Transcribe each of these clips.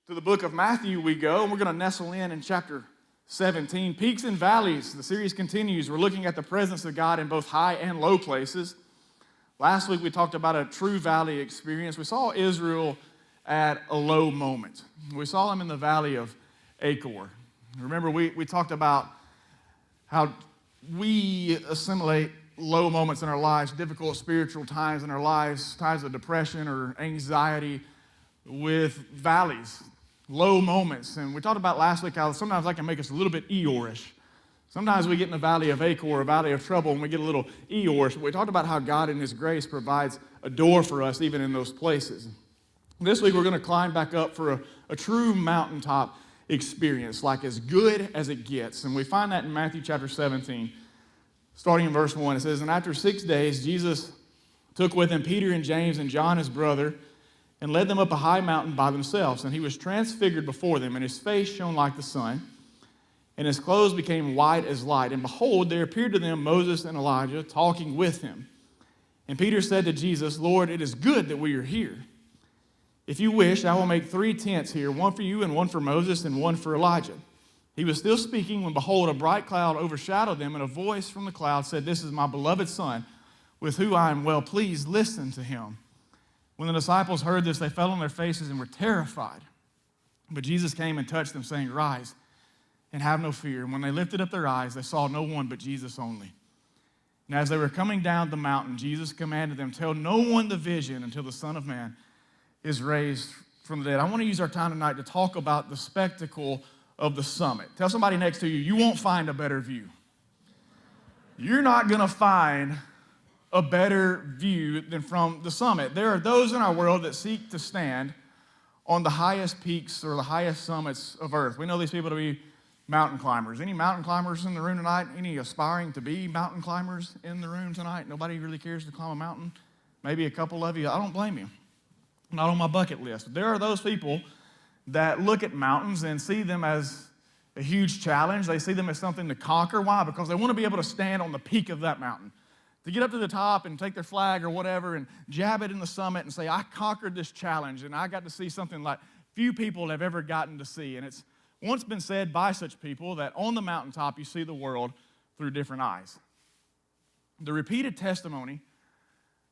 To the book of Matthew we go, and we're going to nestle in chapter 17. Peaks and valleys. The series continues. We're looking at the presence of God in both high and low places. Last week we talked about a true valley experience. We saw Israel at a low moment. We saw them in the valley of Achor. Remember, we talked about how we assimilate low moments in our lives, difficult spiritual times in our lives, times of depression or anxiety, with valleys, low moments. And we talked about last week how sometimes that can make us a little bit Eeyore-ish. Sometimes we get in the valley of Achor, a valley of trouble, and we get a little Eeyore-ish. But we talked about how God in His grace provides a door for us even in those places. This week we're going to climb back up for a true mountaintop experience, like as good as it gets. And we find that in Matthew chapter 17, starting in verse 1. It says, "And after 6 days, Jesus took with him Peter and James and John his brother, and led them up a high mountain by themselves. And he was transfigured before them, and his face shone like the sun, and his clothes became white as light. And behold, there appeared to them Moses and Elijah talking with him. And Peter said to Jesus, 'Lord, it is good that we are here. If you wish, I will make 3 tents here, one for you and one for Moses and one for Elijah.' He was still speaking when, behold, a bright cloud overshadowed them, and a voice from the cloud said, 'This is my beloved Son, with whom I am well pleased. Listen to him.' When the disciples heard this, they fell on their faces and were terrified. But Jesus came and touched them, saying, 'Rise and have no fear.' And when they lifted up their eyes, they saw no one but Jesus only. And as they were coming down the mountain, Jesus commanded them, 'Tell no one the vision until the Son of Man is raised from the dead.'" I want to use our time tonight to talk about the spectacle of the summit. Tell somebody next to you, you won't find a better view. You're not going to find a better view than from the summit. There are those in our world that seek to stand on the highest peaks or the highest summits of earth. We know these people to be mountain climbers. Any mountain climbers in the room tonight? Any aspiring to be mountain climbers in the room tonight? Nobody really cares to climb a mountain? Maybe a couple of you. I don't blame you. Not on my bucket list. There are those people that look at mountains and see them as a huge challenge. They see them as something to conquer. Why? Because they want to be able to stand on the peak of that mountain, to get up to the top and take their flag or whatever and jab it in the summit and say, "I conquered this challenge, and I got to see something like few people have ever gotten to see." And it's once been said by such people that on the mountaintop you see the world through different eyes. The repeated testimony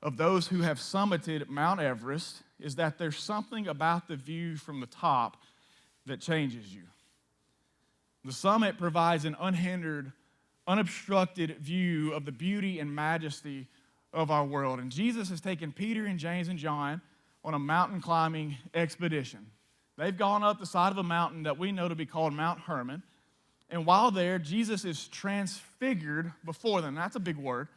of those who have summited Mount Everest is that there's something about the view from the top that changes you. The summit provides an unhindered, unobstructed view of the beauty and majesty of our world. And Jesus has taken Peter and James and John on a mountain climbing expedition. They've gone up the side of a mountain that we know to be called Mount Hermon. And while there, Jesus is transfigured before them. That's a big word.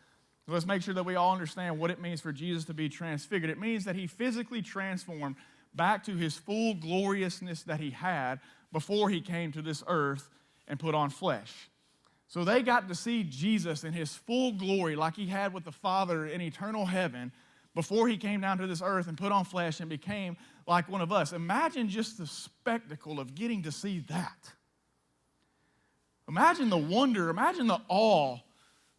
So let's make sure that we all understand what it means for Jesus to be transfigured. It means that he physically transformed back to his full gloriousness that he had before he came to this earth and put on flesh. So they got to see Jesus in his full glory like he had with the Father in eternal heaven before he came down to this earth and put on flesh and became like one of us. Imagine just the spectacle of getting to see that. Imagine the wonder, imagine the awe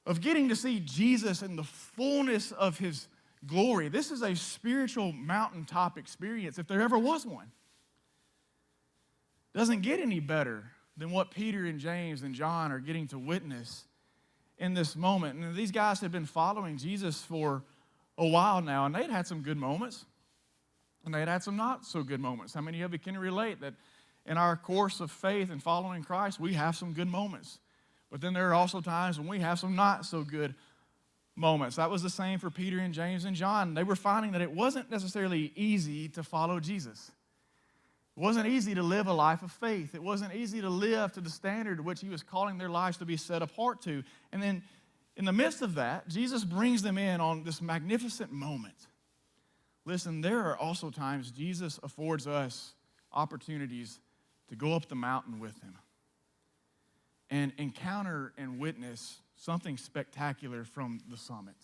of getting to see Jesus in the fullness of his glory. This is a spiritual mountaintop experience if there ever was one. Doesn't get any better than what Peter and James and John are getting to witness in this moment. And these guys have been following Jesus for a while now, and they'd had some good moments, and they'd had some not so good moments. How many of you can relate that in our course of faith and following Christ, we have some good moments? But then there are also times when we have some not so good moments. That was the same for Peter and James and John. They were finding that it wasn't necessarily easy to follow Jesus. It wasn't easy to live a life of faith. It wasn't easy to live to the standard which he was calling their lives to be set apart to. And then in the midst of that, Jesus brings them in on this magnificent moment. Listen, there are also times Jesus affords us opportunities to go up the mountain with him and encounter and witness something spectacular from the summit.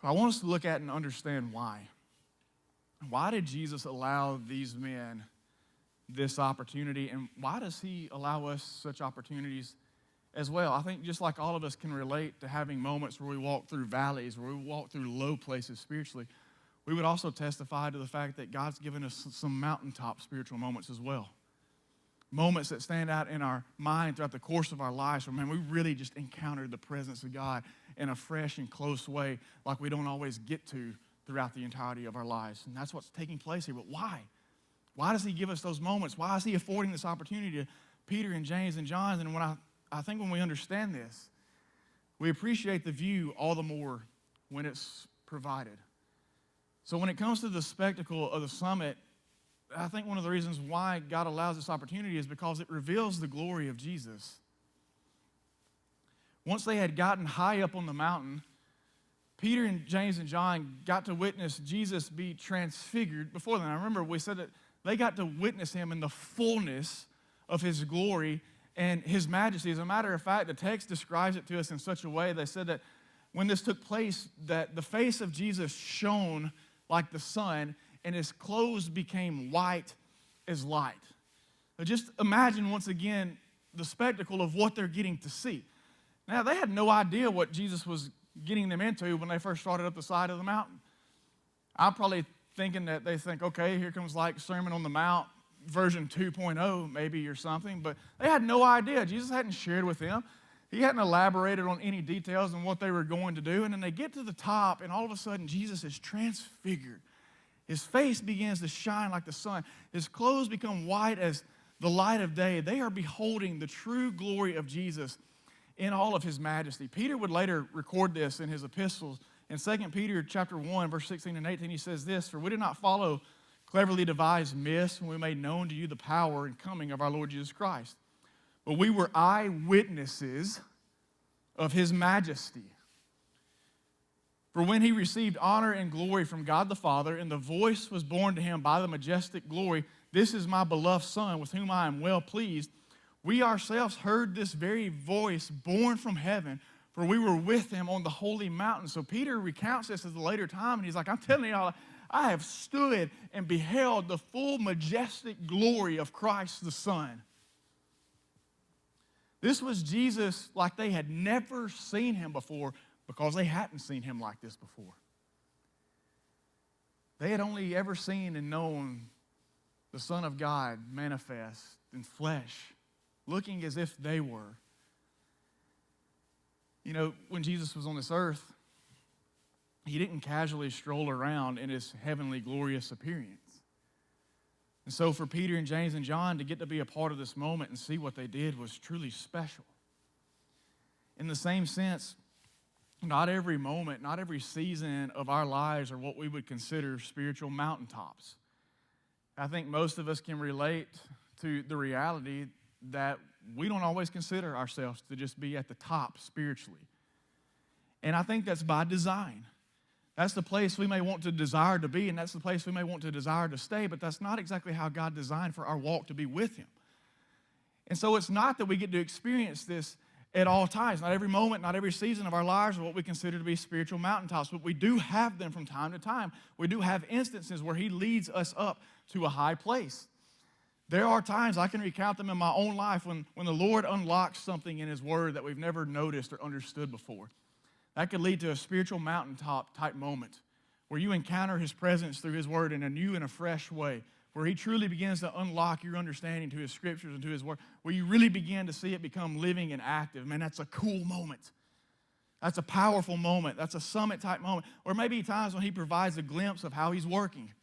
But I want us to look at and understand why. Why did Jesus allow these men this opportunity, and why does he allow us such opportunities as well? I think just like all of us can relate to having moments where we walk through valleys, where we walk through low places spiritually, we would also testify to the fact that God's given us some mountaintop spiritual moments as well. Moments that stand out in our mind throughout the course of our lives where, man, we really just encountered the presence of God in a fresh and close way like we don't always get to throughout the entirety of our lives. And that's what's taking place here. But why? Why does he give us those moments? Why is he affording this opportunity to Peter and James and John? And I think when we understand this, we appreciate the view all the more when it's provided. So when it comes to the spectacle of the summit, I think one of the reasons why God allows this opportunity is because it reveals the glory of Jesus. Once they had gotten high up on the mountain, Peter and James and John got to witness Jesus be transfigured before them. I remember we said that they got to witness him in the fullness of his glory and his majesty. As a matter of fact, the text describes it to us in such a way, they said that when this took place, that the face of Jesus shone like the sun, and his clothes became white as light. Now just imagine once again the spectacle of what they're getting to see. Now, they had no idea what Jesus was getting them into when they first started up the side of the mountain. I'm probably thinking that they think, okay, here comes like Sermon on the Mount version 2.0 maybe or something, but they had no idea. Jesus hadn't shared with them. He hadn't elaborated on any details on what they were going to do, and then they get to the top, and all of a sudden Jesus is transfigured. His face begins to shine like the sun. His clothes become white as the light of day. They are beholding the true glory of Jesus in all of his majesty. Peter would later record this in his epistles. In 2 Peter chapter 1, verse 16 and 18, he says this, "For we did not follow cleverly devised myths when we made known to you the power and coming of our Lord Jesus Christ, but we were eyewitnesses of his majesty. For when he received honor and glory from God the Father, and the voice was borne to him by the majestic glory, 'This is my beloved Son, with whom I am well pleased,' we ourselves heard this very voice borne from heaven, for we were with him on the holy mountain." So Peter recounts this at a later time, and he's like, I'm telling y'all, I have stood and beheld the full majestic glory of Christ the Son. This was Jesus like they had never seen him before, because they hadn't seen him like this before. They had only ever seen and known the Son of God manifest in flesh, looking as if they were. You know, when Jesus was on this earth, he didn't casually stroll around in his heavenly glorious appearance. And so for Peter and James and John to get to be a part of this moment and see what they did was truly special. In the same sense, not every moment, not every season of our lives are what we would consider spiritual mountaintops. I think most of us can relate to the reality that we don't always consider ourselves to just be at the top spiritually. And I think that's by design. That's the place we may want to desire to be, and that's the place we may want to desire to stay, but that's not exactly how God designed for our walk to be with him. And so it's not that we get to experience this at all times. Not every moment, not every season of our lives are what we consider to be spiritual mountaintops, but we do have them from time to time. We do have instances where he leads us up to a high place. There are times, I can recount them in my own life, when the Lord unlocks something in his word that we've never noticed or understood before. That could lead to a spiritual mountaintop type moment where you encounter his presence through his word in a new and a fresh way, where he truly begins to unlock your understanding to his scriptures and to his word, where you really begin to see it become living and active. Man, that's a cool moment. That's a powerful moment. That's a summit type moment. Or maybe times when he provides a glimpse of how he's working.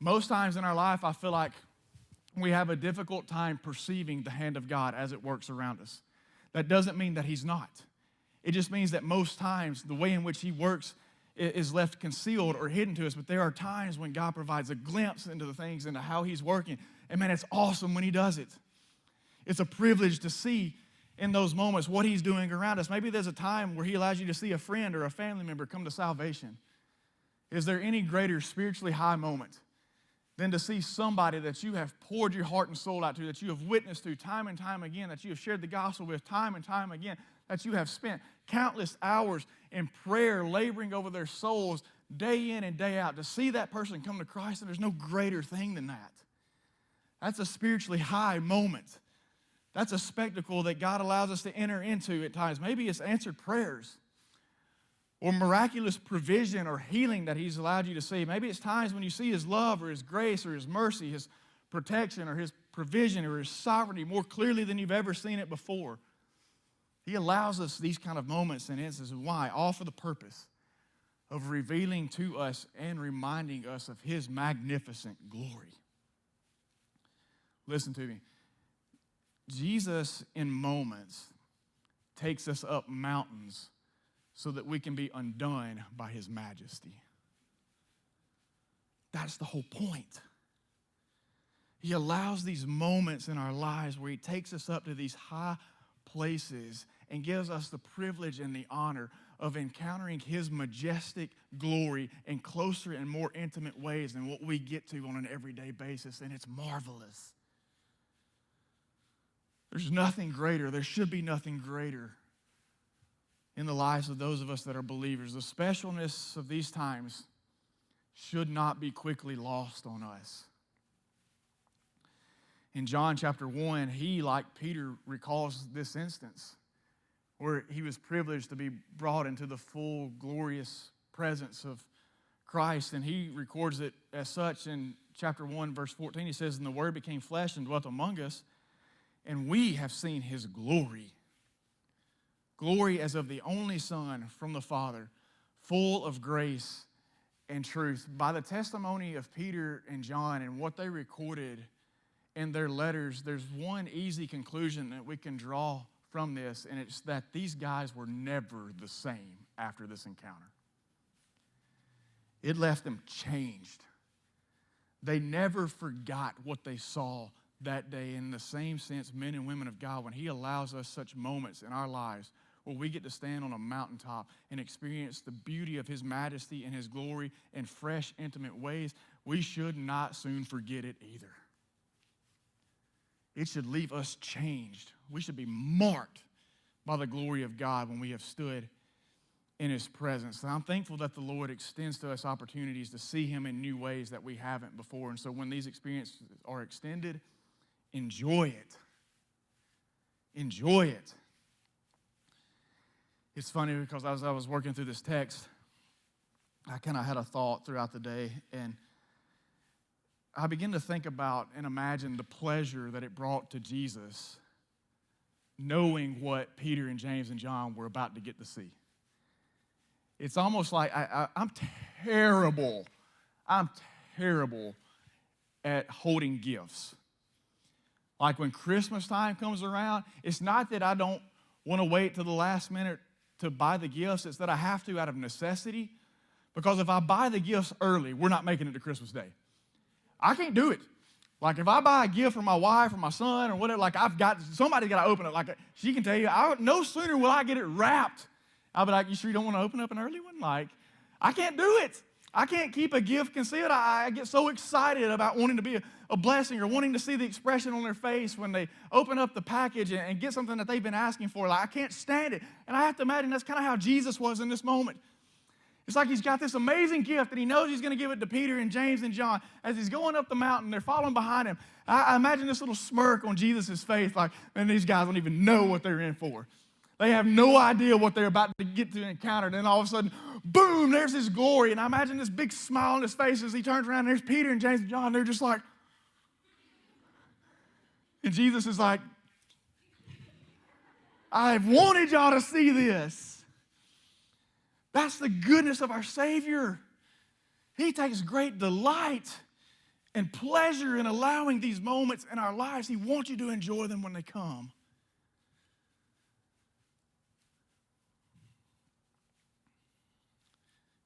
Most times in our life, I feel like we have a difficult time perceiving the hand of God as it works around us. That doesn't mean that he's not. It just means that most times the way in which he works is left concealed or hidden to us, but there are times when God provides a glimpse into the things, into how he's working. And man, it's awesome when he does it. It's a privilege to see in those moments what he's doing around us. Maybe there's a time where he allows you to see a friend or a family member come to salvation. Is there any greater spiritually high moment than to see somebody that you have poured your heart and soul out to, that you have witnessed to time and time again, that you have shared the gospel with time and time again, that you have spent countless hours in prayer, laboring over their souls day in and day out, to see that person come to Christ, and there's no greater thing than that. That's a spiritually high moment. That's a spectacle that God allows us to enter into at times. Maybe it's answered prayers. or miraculous provision or healing that he's allowed you to see. Maybe it's times when you see his love or his grace or his mercy, his protection or his provision or his sovereignty more clearly than you've ever seen it before. He allows us these kind of moments and instances. Why? All for the purpose of revealing to us and reminding us of his magnificent glory. Listen to me. Jesus, in moments, takes us up mountains so that we can be undone by his majesty. That's the whole point. He allows these moments in our lives where he takes us up to these high places and gives us the privilege and the honor of encountering his majestic glory in closer and more intimate ways than what we get to on an everyday basis, and it's marvelous. There's nothing greater. There should be nothing greater in the lives of those of us that are believers. The specialness of these times should not be quickly lost on us. In John chapter 1, he, like Peter, recalls this instance where he was privileged to be brought into the full, glorious presence of Christ, and he records it as such in chapter 1, verse 14. He says, "And the Word became flesh and dwelt among us, and we have seen his glory. Glory as of the only Son from the Father, full of grace and truth." By the testimony of Peter and John and what they recorded in their letters, there's one easy conclusion that we can draw from this, and it's that these guys were never the same after this encounter. It left them changed. They never forgot what they saw that day. In the same sense, men and women of God, when he allows us such moments in our lives where we get to stand on a mountaintop and experience the beauty of his majesty and his glory in fresh, intimate ways, we should not soon forget it either. It should leave us changed. We should be marked by the glory of God when we have stood in his presence. And I'm thankful that the Lord extends to us opportunities to see him in new ways that we haven't before. And so when these experiences are extended, enjoy it. Enjoy it. It's funny because as I was working through this text, I kind of had a thought throughout the day, and I began to think about and imagine the pleasure that it brought to Jesus knowing what Peter and James and John were about to get to see. It's almost like I'm terrible at holding gifts. Like when Christmas time comes around, it's not that I don't want to wait till the last minute to buy the gifts. It's that I have to out of necessity. Because if I buy the gifts early, we're not making it to Christmas Day. I can't do it. Like if I buy a gift for my wife or my son or whatever, like somebody's got to open it. Like she can tell you, no sooner will I get it wrapped. I'll be like, you sure you don't want to open up an early one? Like, I can't do it. I can't keep a gift concealed. I get so excited about wanting to be a blessing or wanting to see the expression on their face when they open up the package and get something that they've been asking for. Like, I can't stand it. And I have to imagine that's kind of how Jesus was in this moment. It's like he's got this amazing gift, and he knows he's going to give it to Peter and James and John. As he's going up the mountain, they're following behind him. I imagine this little smirk on Jesus' face, like, man, these guys don't even know what they're in for. They have no idea what they're about to get to encounter. And then all of a sudden, boom, there's his glory. And I imagine this big smile on his face as he turns around, and there's Peter and James and John. They're just like, and Jesus is like, I've wanted y'all to see this. That's the goodness of our Savior. He takes great delight and pleasure in allowing these moments in our lives. He wants you to enjoy them when they come.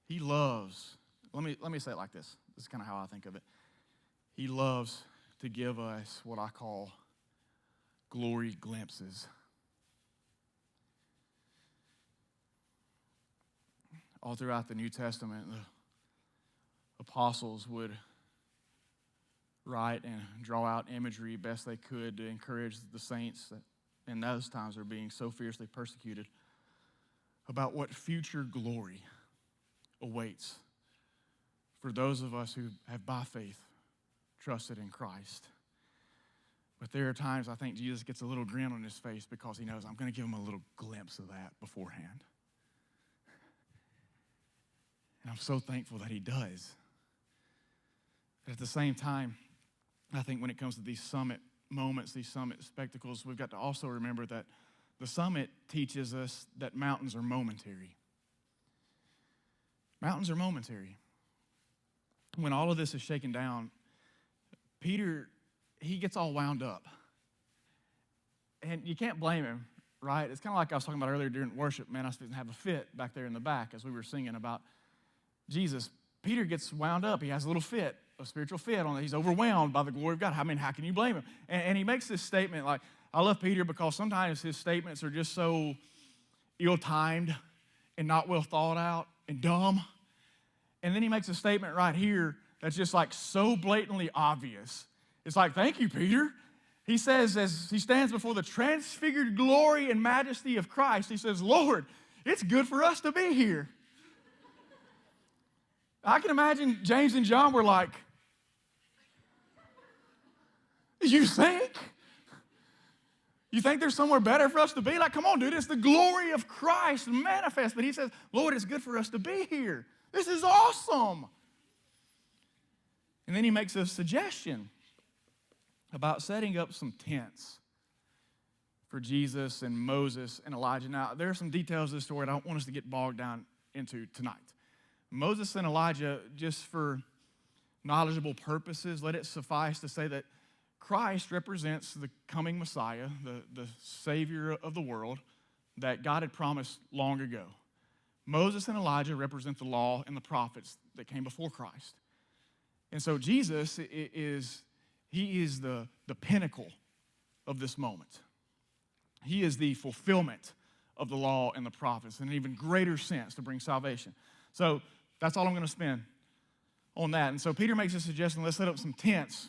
He loves, let me say it like this. This is kind of how I think of it. He loves to give us what I call glory glimpses. All throughout the New Testament, the apostles would write and draw out imagery best they could to encourage the saints that in those times are being so fiercely persecuted about what future glory awaits for those of us who have by faith trusted in Christ. But there are times I think Jesus gets a little grin on his face because he knows I'm going to give him a little glimpse of that beforehand. And I'm so thankful that he does. But at the same time, I think when it comes to these summit moments, these summit spectacles, we've got to also remember that the summit teaches us that mountains are momentary. Mountains are momentary. When all of this is shaken down, Peter, he gets all wound up. And you can't blame him, right? It's kind of like I was talking about earlier during worship. Man, I was supposed to have a fit back there in the back as we were singing about Jesus. Peter gets wound up. He has a little fit, a spiritual fit on it. He's overwhelmed by the glory of God. I mean, how can you blame him? And he makes this statement, like, I love Peter because sometimes his statements are just so ill-timed and not well thought out and dumb. And then he makes a statement right here that's just like so blatantly obvious. It's like, thank you, Peter. He says, as he stands before the transfigured glory and majesty of Christ, he says, Lord, it's good for us to be here. I can imagine James and John were like, you think? You think there's somewhere better for us to be? Like, come on, dude, it's the glory of Christ manifest. But he says, Lord, it's good for us to be here. This is awesome. And then he makes a suggestion about setting up some tents for Jesus and Moses and Elijah. Now, there are some details of this story I don't want us to get bogged down into tonight. Moses and Elijah, just for knowledgeable purposes, let it suffice to say that Christ represents the coming Messiah, the Savior of the world that God had promised long ago. Moses and Elijah represent the law and the prophets that came before Christ. And so Jesus is the pinnacle of this moment. He is the fulfillment of the law and the prophets in an even greater sense to bring salvation. So that's all I'm going to spend on that. And so Peter makes a suggestion, let's set up some tents.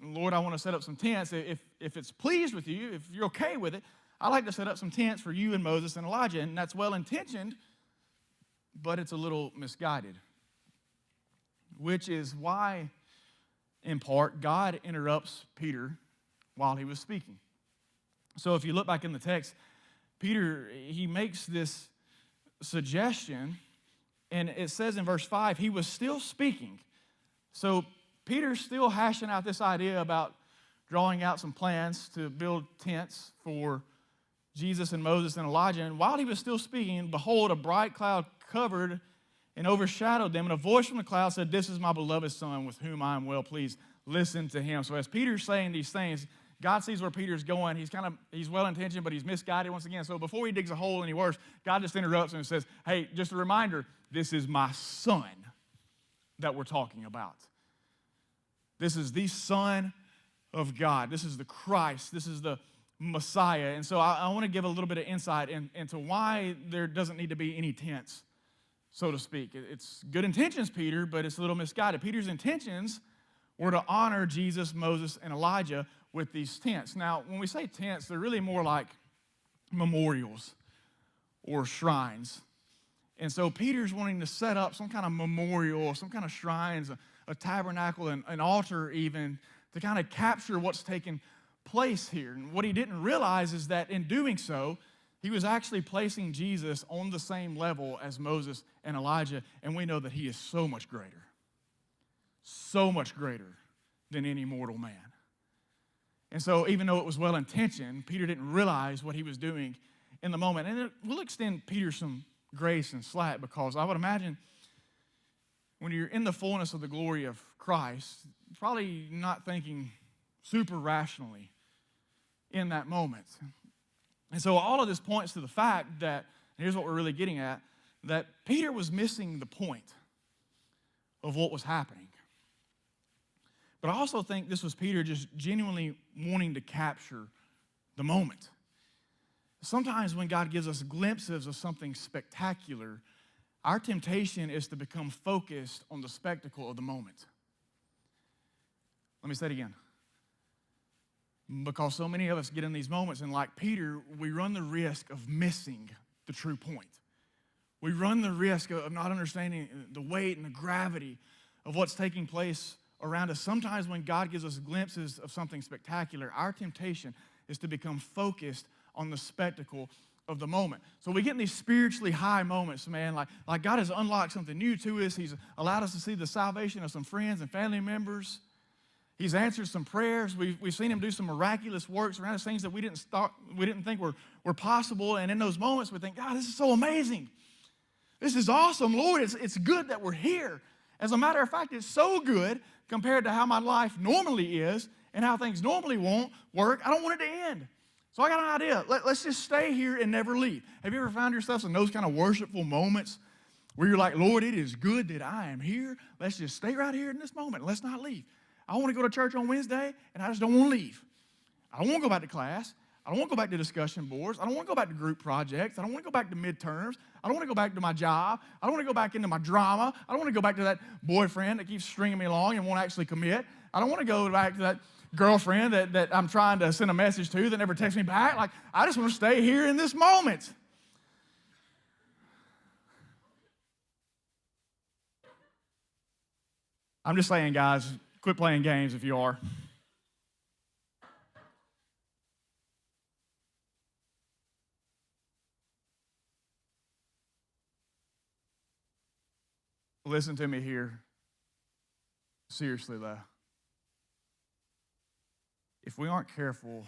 Lord, I want to set up some tents. If it's pleased with you, if you're okay with it, I'd like to set up some tents for you and Moses and Elijah. And that's well-intentioned, but it's a little misguided, which is why, in part, God interrupts Peter while he was speaking. So if you look back in the text, Peter, he makes this suggestion, and it says in verse 5, he was still speaking. So Peter's still hashing out this idea about drawing out some plans to build tents for Jesus and Moses and Elijah. And while he was still speaking, behold, a bright cloud covered and overshadowed them, and a voice from the cloud said, this is my beloved Son with whom I am well pleased. Listen to him. So as Peter's saying these things, God sees where Peter's going. He's well-intentioned, but he's misguided once again. So before he digs a hole any worse, God just interrupts him and says, hey, just a reminder, this is my Son that we're talking about. This is the Son of God. This is the Christ. This is the Messiah. And so I want to give a little bit of insight into why there doesn't need to be any tents, so to speak. It's good intentions, Peter, but it's a little misguided. Peter's intentions were to honor Jesus, Moses, and Elijah with these tents. Now, when we say tents, they're really more like memorials or shrines. And so Peter's wanting to set up some kind of memorial, some kind of shrines, a tabernacle, an altar even, to kind of capture what's taken place here. And what he didn't realize is that in doing so, he was actually placing Jesus on the same level as Moses and Elijah, and we know that he is so much greater than any mortal man. And so even though it was well-intentioned, Peter didn't realize what he was doing in the moment. And we'll extend Peter some grace and slack, because I would imagine when you're in the fullness of the glory of Christ, probably not thinking super rationally in that moment. And so all of this points to the fact that, and here's what we're really getting at, that Peter was missing the point of what was happening. But I also think this was Peter just genuinely wanting to capture the moment. Sometimes when God gives us glimpses of something spectacular, our temptation is to become focused on the spectacle of the moment. Let me say it again. Because so many of us get in these moments, and like Peter, we run the risk of missing the true point. We run the risk of not understanding the weight and the gravity of what's taking place around us. Sometimes when God gives us glimpses of something spectacular, our temptation is to become focused on the spectacle of the moment. So we get in these spiritually high moments, man, like God has unlocked something new to us. He's allowed us to see the salvation of some friends and family members. He's answered some prayers. We've seen him do some miraculous works around us, things that we didn't think were possible. And in those moments, we think, God, this is so amazing. This is awesome, Lord. It's good that we're here. As a matter of fact, it's so good compared to how my life normally is and how things normally won't work. I don't want it to end. So I got an idea. Let's just stay here and never leave. Have you ever found yourself in those kind of worshipful moments where you're like, Lord, it is good that I am here. Let's just stay right here in this moment. Let's not leave. I want to go to church on Wednesday, and I just don't want to leave. I don't want to go back to class. I don't want to go back to discussion boards. I don't want to go back to group projects. I don't want to go back to midterms. I don't want to go back to my job. I don't want to go back into my drama. I don't want to go back to that boyfriend that keeps stringing me along and won't actually commit. I don't want to go back to that girlfriend that I'm trying to send a message to that never texts me back. Like, I just want to stay here in this moment. I'm just saying, guys, quit playing games if you are. Listen to me here. Seriously, though. If we aren't careful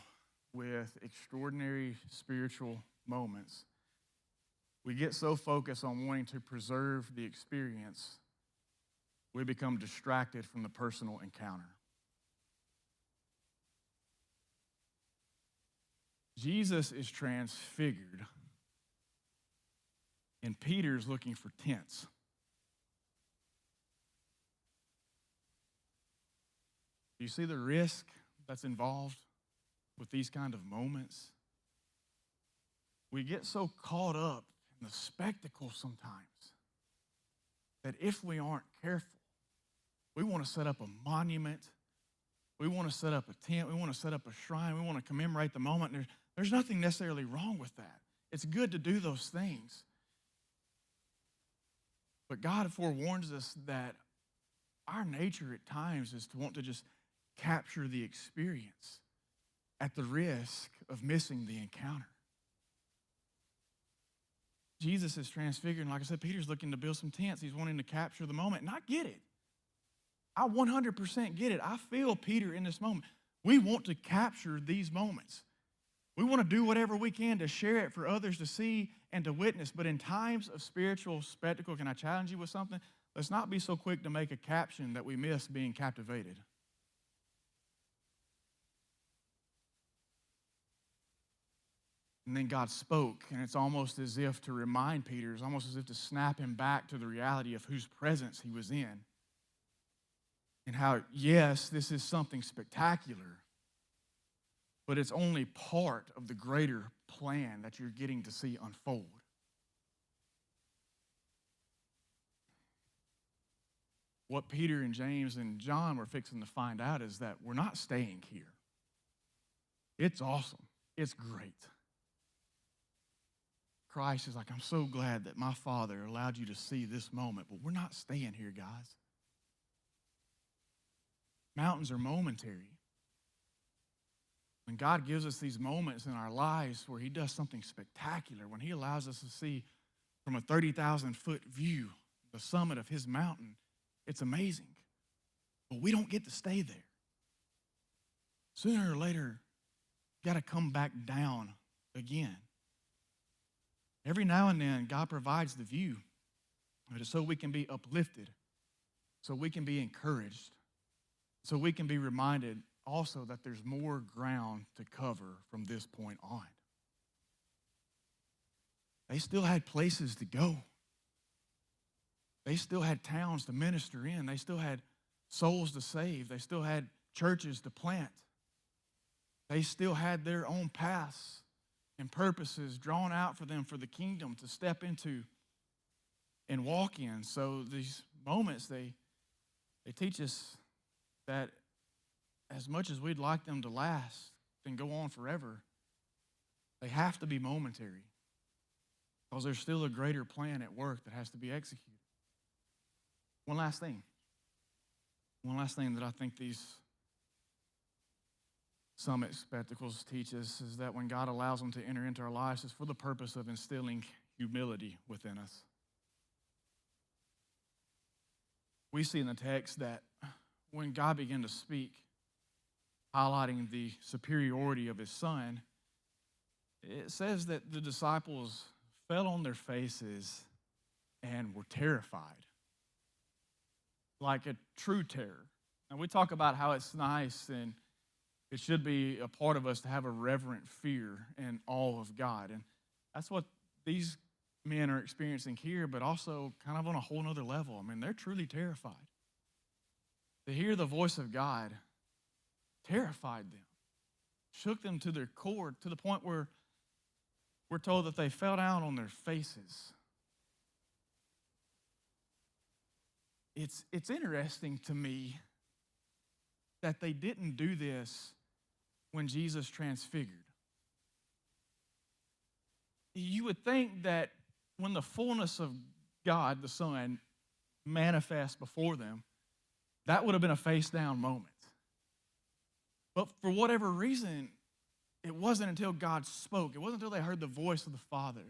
with extraordinary spiritual moments, we get so focused on wanting to preserve the experience, we become distracted from the personal encounter. Jesus is transfigured, and Peter's looking for tents. Do you see the risk that's involved with these kind of moments? We get so caught up in the spectacle sometimes that if we aren't careful, we want to set up a monument, we want to set up a tent, we want to set up a shrine, we want to commemorate the moment. There's nothing necessarily wrong with that. It's good to do those things. But God forewarns us that our nature at times is to want to just capture the experience at the risk of missing the encounter. Jesus is transfigured, and like I said, Peter's looking to build some tents. He's wanting to capture the moment, and I get it. I 100% get it. I feel Peter in this moment. We want to capture these moments. We want to do whatever we can to share it for others to see and to witness, but in times of spiritual spectacle, can I challenge you with something? Let's not be so quick to make a caption that we miss being captivated. And then God spoke, and it's almost as if to remind Peter, it's almost as if to snap him back to the reality of whose presence he was in. And how, yes, this is something spectacular, but it's only part of the greater plan that you're getting to see unfold. What Peter and James and John were fixing to find out is that we're not staying here. It's awesome. It's great. Christ is like, I'm so glad that my Father allowed you to see this moment, but we're not staying here, guys. Mountains are momentary. When God gives us these moments in our lives where he does something spectacular, when he allows us to see from a 30,000-foot view the summit of his mountain, it's amazing. But we don't get to stay there. Sooner or later, you got to come back down again. Every now and then, God provides the view so we can be uplifted, so we can be encouraged, so we can be reminded also that there's more ground to cover from this point on. They still had places to go. They still had towns to minister in. They still had souls to save. They still had churches to plant. They still had their own paths and purposes drawn out for them for the kingdom to step into and walk in. So these moments, they teach us that as much as we'd like them to last and go on forever, they have to be momentary because there's still a greater plan at work that has to be executed. One last thing that I think these summit spectacles teach us is that when God allows them to enter into our lives, it's for the purpose of instilling humility within us. We see in the text that when God began to speak, highlighting the superiority of his son, it says that the disciples fell on their faces and were terrified, like a true terror. And we talk about how it's nice and it should be a part of us to have a reverent fear and awe of God. And that's what these men are experiencing here, but also kind of on a whole nother level. I mean, they're truly terrified. To hear the voice of God terrified them, shook them to their core, to the point where we're told that they fell down on their faces. It's interesting to me that they didn't do this when Jesus transfigured. You would think that when the fullness of God, the Son, manifests before them, that would have been a face-down moment. But for whatever reason, it wasn't until God spoke, it wasn't until they heard the voice of the Father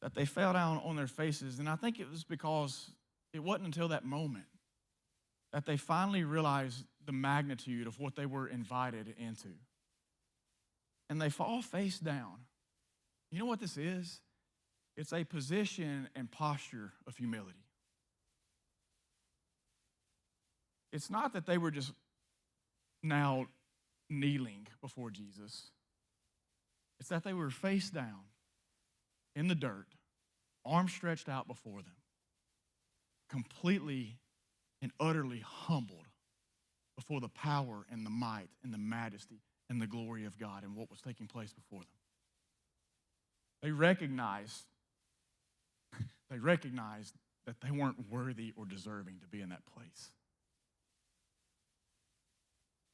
that they fell down on their faces. And I think it was because it wasn't until that moment that they finally realized the magnitude of what they were invited into. And they fall face down. You know what this is? It's a position and posture of humility. It's not that they were just now kneeling before Jesus. It's that they were face down in the dirt, arms stretched out before them, completely and utterly humbled before the power and the might and the majesty and the glory of God and what was taking place before them. They recognized that they weren't worthy or deserving to be in that place.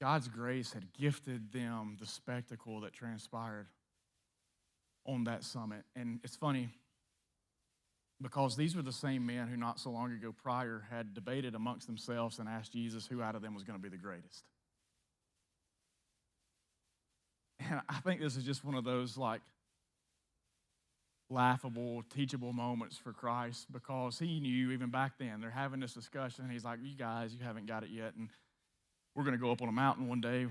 God's grace had gifted them the spectacle that transpired on that summit. And it's funny, because these were the same men who not so long ago prior had debated amongst themselves and asked Jesus who out of them was going to be the greatest. And I think this is just one of those like laughable, teachable moments for Christ, because he knew even back then, they're having this discussion, and he's like, you guys, you haven't got it yet, and we're going to go up on a mountain one day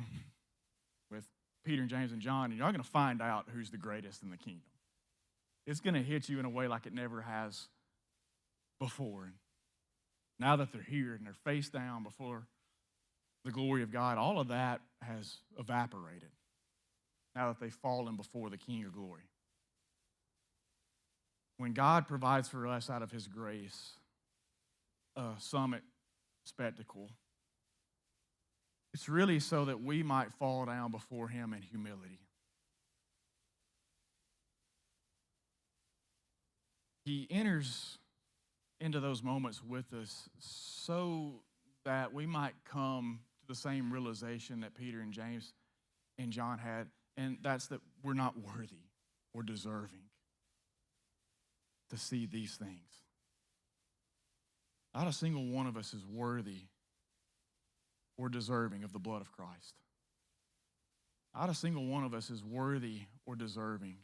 with Peter and James and John, and you're going to find out who's the greatest in the kingdom. It's going to hit you in a way like it never has before. And now that they're here and they're face down before the glory of God, all of that has evaporated now that they've fallen before the King of glory. When God provides for us out of his grace a summit spectacle, it's really so that we might fall down before him in humility. He enters into those moments with us so that we might come to the same realization that Peter and James and John had, and that's that we're not worthy or deserving to see these things. Not a single one of us is worthy or deserving of the blood of Christ. Not a single one of us is worthy or deserving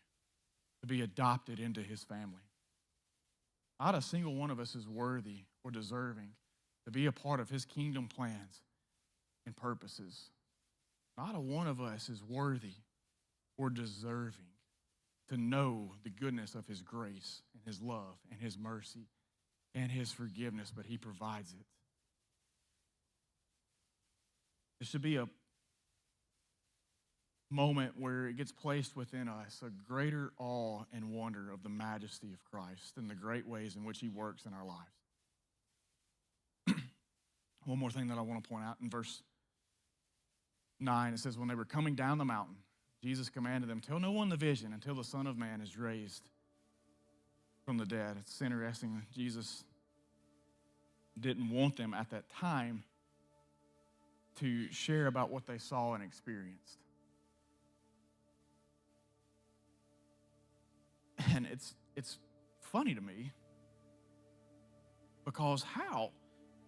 to be adopted into his family. Not a single one of us is worthy or deserving to be a part of his kingdom plans and purposes. Not a one of us is worthy or deserving to know the goodness of his grace and his love and his mercy and his forgiveness, but he provides it. There should be a moment where it gets placed within us a greater awe and wonder of the majesty of Christ and the great ways in which he works in our lives. One more thing that I want to point out in verse 9, it says, when they were coming down the mountain, Jesus commanded them, tell no one the vision until the Son of Man is raised from the dead. It's interesting, Jesus didn't want them at that time to share about what they saw and experienced. And it's funny to me, because how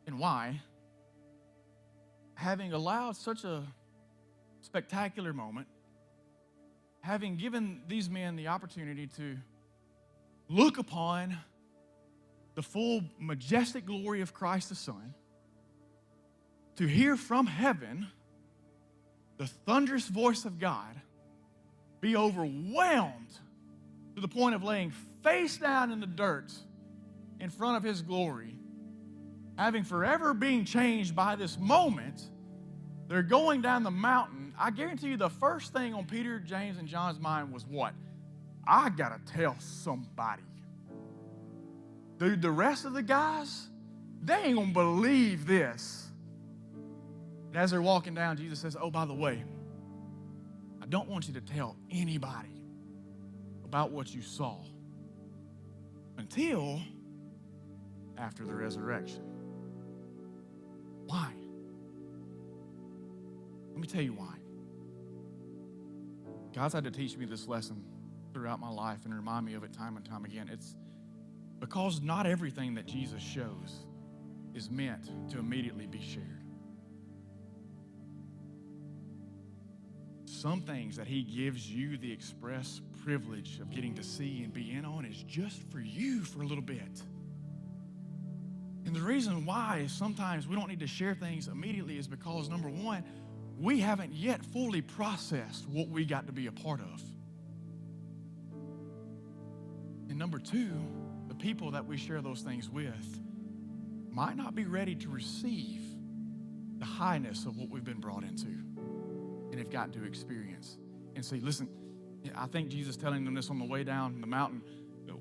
and why, having allowed such a spectacular moment, having given these men the opportunity to look upon the full majestic glory of Christ the Son, to hear from heaven the thunderous voice of God, be overwhelmed to the point of laying face down in the dirt in front of his glory, having forever been changed by this moment. They're going down the mountain. I guarantee you the first thing on Peter, James, and John's mind was what? I got to tell somebody. Dude, the rest of the guys, they ain't going to believe this. And as they're walking down, Jesus says, oh, by the way, I don't want you to tell anybody about what you saw until after the resurrection. Why? Let me tell you why. God's had to teach me this lesson throughout my life and remind me of it time and time again. It's because not everything that Jesus shows is meant to immediately be shared. Some things that he gives you the express privilege of getting to see and be in on is just for you for a little bit. And the reason why is sometimes we don't need to share things immediately is because, number one, we haven't yet fully processed what we got to be a part of. And number two, the people that we share those things with might not be ready to receive the highness of what we've been brought into and have gotten to experience. And see, listen, I think Jesus telling them this on the way down the mountain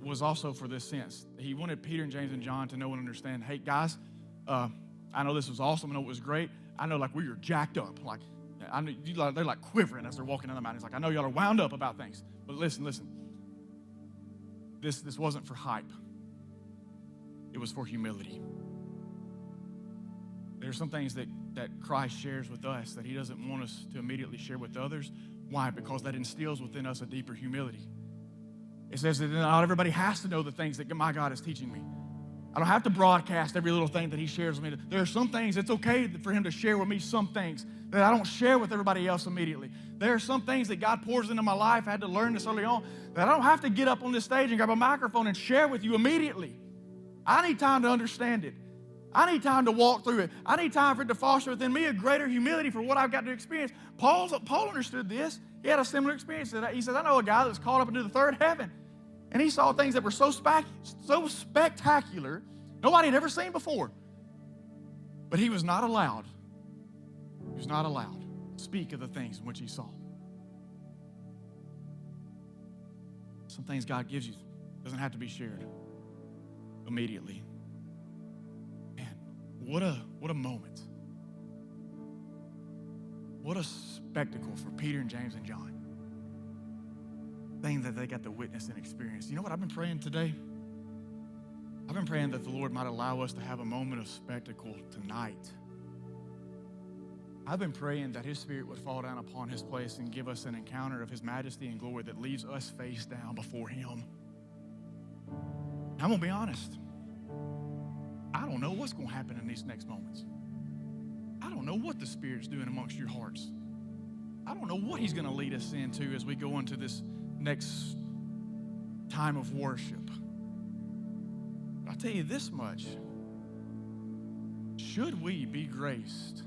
was also for this sense. He wanted Peter and James and John to know and understand, hey, guys, I know this was awesome. I know it was great. I know, like, we are jacked up. Like, I know they're like quivering as they're walking down the mountain. He's like, I know y'all are wound up about things. But listen. This wasn't for hype. It was for humility. There are some things that Christ shares with us that he doesn't want us to immediately share with others. Why? Because that instills within us a deeper humility. It says that not everybody has to know the things that my God is teaching me. I don't have to broadcast every little thing that he shares with me. There are some things, it's okay for him to share with me some things that I don't share with everybody else immediately. There are some things that God pours into my life, I had to learn this early on, that I don't have to get up on this stage and grab a microphone and share with you immediately. I need time to understand it. I need time to walk through it. I need time for it to foster within me a greater humility for what I've got to experience. Paul understood this. He had a similar experience. He said, I know a guy that was caught up into the third heaven. And he saw things that were so spectacular, nobody had ever seen before. But he was not allowed to speak of the things in which he saw. Some things God gives you doesn't have to be shared immediately. Man, what a moment. What a spectacle for Peter and James and John. Things that they got to witness and experience. You know what I've been praying today? I've been praying that the Lord might allow us to have a moment of spectacle tonight. I've been praying that his Spirit would fall down upon his place and give us an encounter of his majesty and glory that leaves us face down before him. I'm going to be honest. I don't know what's going to happen in these next moments. I don't know what the Spirit's doing amongst your hearts. I don't know what he's going to lead us into as we go into this next time of worship. But I'll tell you this much. Should we be graced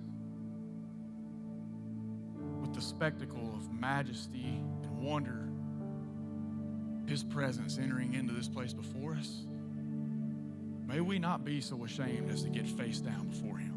with the spectacle of majesty and wonder, his presence entering into this place before us, may we not be so ashamed as to get face down before him.